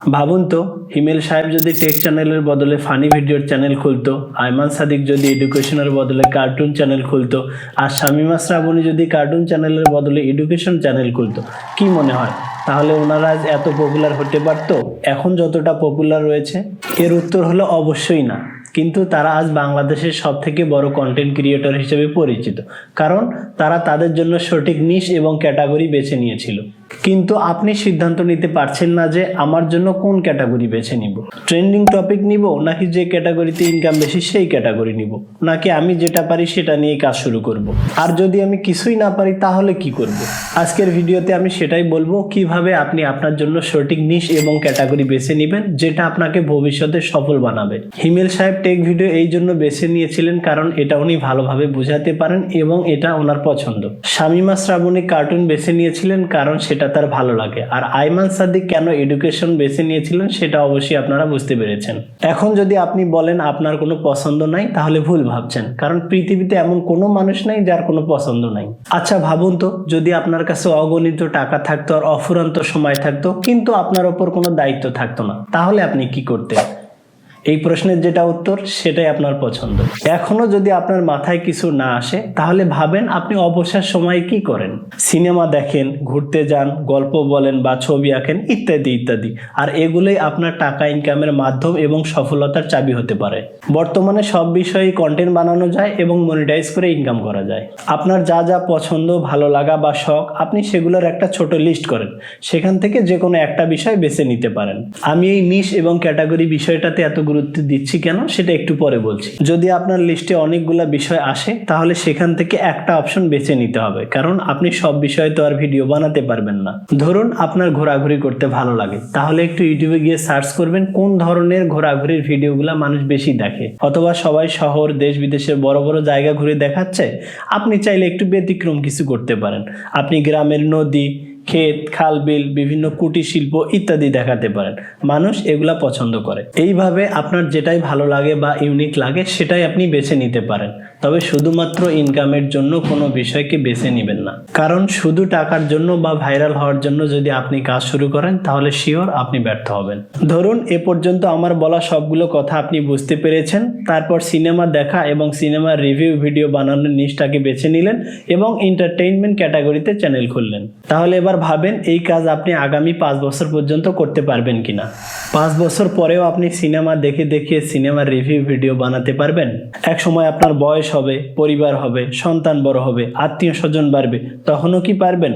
ভাবুন তো হিমেল সাহেব যদি টেক চ্যানেলের বদলে ফানি ভিডিওর চ্যানেল খুলতো, আয়মান সাদিক যদি এডুকেশনের বদলে কার্টুন চ্যানেল খুলতো, আর শামিমা শ্রাবণী যদি কার্টুন চ্যানেলের বদলে এডুকেশন চ্যানেল খুলতো, কি মনে হয় তাহলে ওনারা আজ এত পপুলার হতে পারতো এখন যতটা পপুলার রয়েছে? এর উত্তর হলো অবশ্যই না। কিন্তু তারা আজ বাংলাদেশের সবথেকে বড় কন্টেন্ট ক্রিয়েটর হিসেবে পরিচিত, কারণ তারা তাদের জন্য সঠিক নিশ এবং ক্যাটাগরি বেছে নিয়েছিল। কিন্তু আপনি সিদ্ধান্ত নিতে পারছেন না যে আমার জন্য কোন ক্যাটাগরি বেছে নিব। ট্রেন্ডিং টপিক নিব, নাকি যে ক্যাটাগরিতে ইনকাম বেশি সেই ক্যাটাগরি নিব, নাকি আমি যেটা পারি সেটা নিয়ে কাজ শুরু করব। আর যদি আমি কিছুই না পারি তাহলে কি করব? আজকের ভিডিওতে আমি সেটাই বলবো, কিভাবে আপনি আপনার জন্য সঠিক নিশ এবং ক্যাটাগরি বেছে নেবেন যেটা আপনাকে ভবিষ্যতে সফল বানাবে। হিমেল সাহেব টেক ভিডিও এই জন্য বেছে নিয়েছিলেন কারণ এটা উনি ভালোভাবে বোঝাতে পারেন এবং এটা ওনার পছন্দ। শামিমা শ্রাবণী কার্টুন বেছে নিয়েছিলেন কারণ সেটা তার ভালো লাগে। আর আয়মান সাদিক কেন এডুকেশন বেছে নিয়েছিলেন সেটা অবশ্যই আপনারা বুঝতে পেরেছেন। এখন যদি আপনি বলেন আপনার কোনো পছন্দ নাই, তাহলে ভুল ভাবছেন, কারণ পৃথিবীতে এমন কোনো মানুষ নাই যার কোনো পছন্দ নাই। আচ্ছা ভাবুন তো, যদি আপনার কাছে অগণিত টাকা থাকতো আর অফুরন্ত সময় থাকতো, কিন্তু আপনার ওপর কোনো দায়িত্ব থাকতো না, তাহলে আপনি কি করতেন? এই প্রশ্নের যেটা উত্তর সেটাই আপনার পছন্দ। এখনো যদি আপনার মাথায় কিছু না আসে, তাহলে ভাবেন আপনি অবসর সময়ে কি করেন। সিনেমা দেখেন, ঘুরতে যান, গল্প বলেন বা ছবি আঁকেন, ইত্যাদি ইত্যাদি। আর এগুলোই আপনার টাকা ইনকামের মাধ্যম এবং সফলতার চাবি হতে পারে। বর্তমানে সব বিষয়ে কন্টেন্ট বানানো যায় এবং মনিটাইজ করে ইনকাম করা যায়। আপনার যা যা পছন্দ, ভালো লাগা বা শখ, আপনি সেগুলোর একটা ছোট লিস্ট করেন, সেখান থেকে যে কোনো একটা বিষয় বেছে নিতে পারেন। আমি এই নিশ এবং ক্যাটাগরি বিষয়টাতে এত গুরুত্ব দিচ্ছি কেন সেটা একটু পরে বলছি। যদি আপনার লিস্টে অনেকগুলো বিষয় আসে, তাহলে সেখান থেকে একটা অপশন বেছে নিতে হবে, কারণ আপনি সব বিষয়ে তো আর ভিডিও বানাতে পারবেন না। ধরুন আপনার ঘোরাঘুরি করতে ভালো লাগে, তাহলে একটু ইউটিউবে গিয়ে সার্চ করবেন কোন ধরনের ঘোরাঘুরির ভিডিওগুলো মানুষ বেশি দেখে। অথবা সবাই শহর, দেশ বিদেশের বড় বড় জায়গা ঘুরে দেখাচ্ছে, আপনি চাইলে একটু ব্যতিক্রম কিছু করতে পারেন। আপনি গ্রামের নদী, ক্ষেত, খাল, বিল, বিভিন্ন কুটির শিল্প ইত্যাদি দেখাতে পারেন। মানুষ এগুলা পছন্দ করে। এইভাবে আপনার যেটাই ভালো লাগে বা ইউনিক লাগে সেটাই আপনি বেছে নিতে পারেন। তবে শুধুমাত্র ইনকামের জন্য কোনো বিষয়কে বেছে নেবেন না, কারণ শুধু টাকার জন্য বা ভাইরাল হওয়ার জন্য যদি আপনি কাজ শুরু করেন, তাহলে শিওর আপনি ব্যর্থ হবেন। ধরুন এ পর্যন্ত আমার বলা সবগুলো কথা আপনি বুঝতে পেরেছেন। তারপর সিনেমা দেখা এবং সিনেমার রিভিউ ভিডিও বানানোর নিশটাকে বেছে নিলেন এবং এন্টারটেইনমেন্ট ক্যাটাগরিতে চ্যানেল খুললেন। তাহলে এবার ভাবেন এই কাজ আপনি আগামী 5 বছর পর্যন্ত করতে পারবেন কিনা। 5 বছর পরেও আপনি সিনেমা দেখে দেখে সিনেমার রিভিউ ভিডিও বানাতে পারবেন? এক সময় আপনার বয়স হবে, পরিবার হবে, সন্তান বড় হবে, আত্মীয় স্বজন বাড়বে, তখনও কি পারবেন?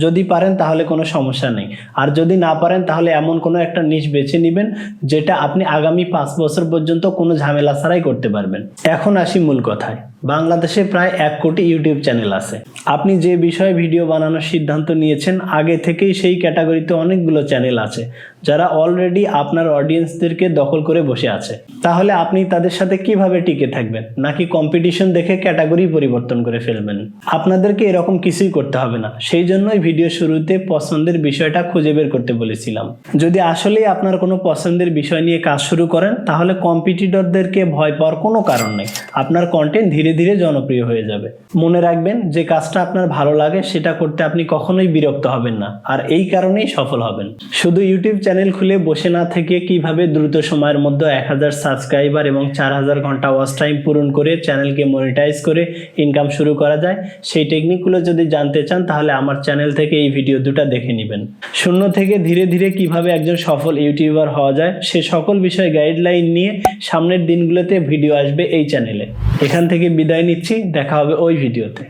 যদি পারেন তাহলে কোনো সমস্যা নেই, আর যদি না পারেন তাহলে এমন কোনো একটা নিশ বেছে নেবেন যেটা আপনি আগামী 5 বছর পর্যন্ত কোনো ঝামেলা ছাড়াই করতে পারবেন। এখন আসি মূল কথায়। বাংলাদেশে প্রায় 1 কোটি ইউটিউব চ্যানেল আছে। আপনি যে বিষয়ে ভিডিও বানানোর সিদ্ধান্ত নিয়েছেন, আগে থেকেই সেই ক্যাটাগরিতে অনেকগুলো চ্যানেল আছে যারা অলরেডি আপনার অডিয়েন্সদেরকে দখল করে বসে আছে। তাহলে আপনি তাদের সাথে কিভাবে টিকে থাকবেন? নাকি কম্পিটিশন দেখে ক্যাটাগরি পরিবর্তন করে ফেলবেন? আপনাদেরকে এরকম কিছুই করতে হবে না। সেই জন্যই ভিডিও শুরুতে পছন্দের বিষয়টা খুঁজে বের করতে বলেছিলাম। যদি আসলেই আপনার কোনো পছন্দের বিষয় নিয়ে কাজ শুরু করেন, তাহলে কম্পিটিটরদেরকে ভয় পাওয়ার কোনো কারণ নেই। আপনার কন্টেন্ট ধীরে ধীরে জনপ্রিয় হয়ে যাবে। মনে রাখবেন, যে কাজটা আপনার ভালো লাগে সেটা করতে আপনি কখনোই বিরক্ত হবেন না, আর এই কারণেই সফল হবেন। শুধু ইউটিউব চ্যানেল খুলে বসে না থেকে কিভাবে দ্রুত সময়ের মধ্যে 1000 সাবস্ক্রাইবার এবং 4000 ঘন্টা ওয়াচ টাইম পূরণ করে চ্যানেলকে মনিটাইজ করে ইনকাম শুরু করা যায়, সেই টেকনিকগুলো যদি জানতে চান, তাহলে আমার চ্যানেল থেকে এই ভিডিও দুটো দেখে নেবেন। শূন্য থেকে ধীরে ধীরে কিভাবে একজন সফল ইউটিউবার হওয়া যায় সে সকল বিষয় গাইডলাইন নিয়ে সামনের দিনগুলোতে ভিডিও আসবে এই চ্যানেলে। এখান থেকে বিদায় নিচ্ছি, দেখা হবে ওই ভিডিওতে।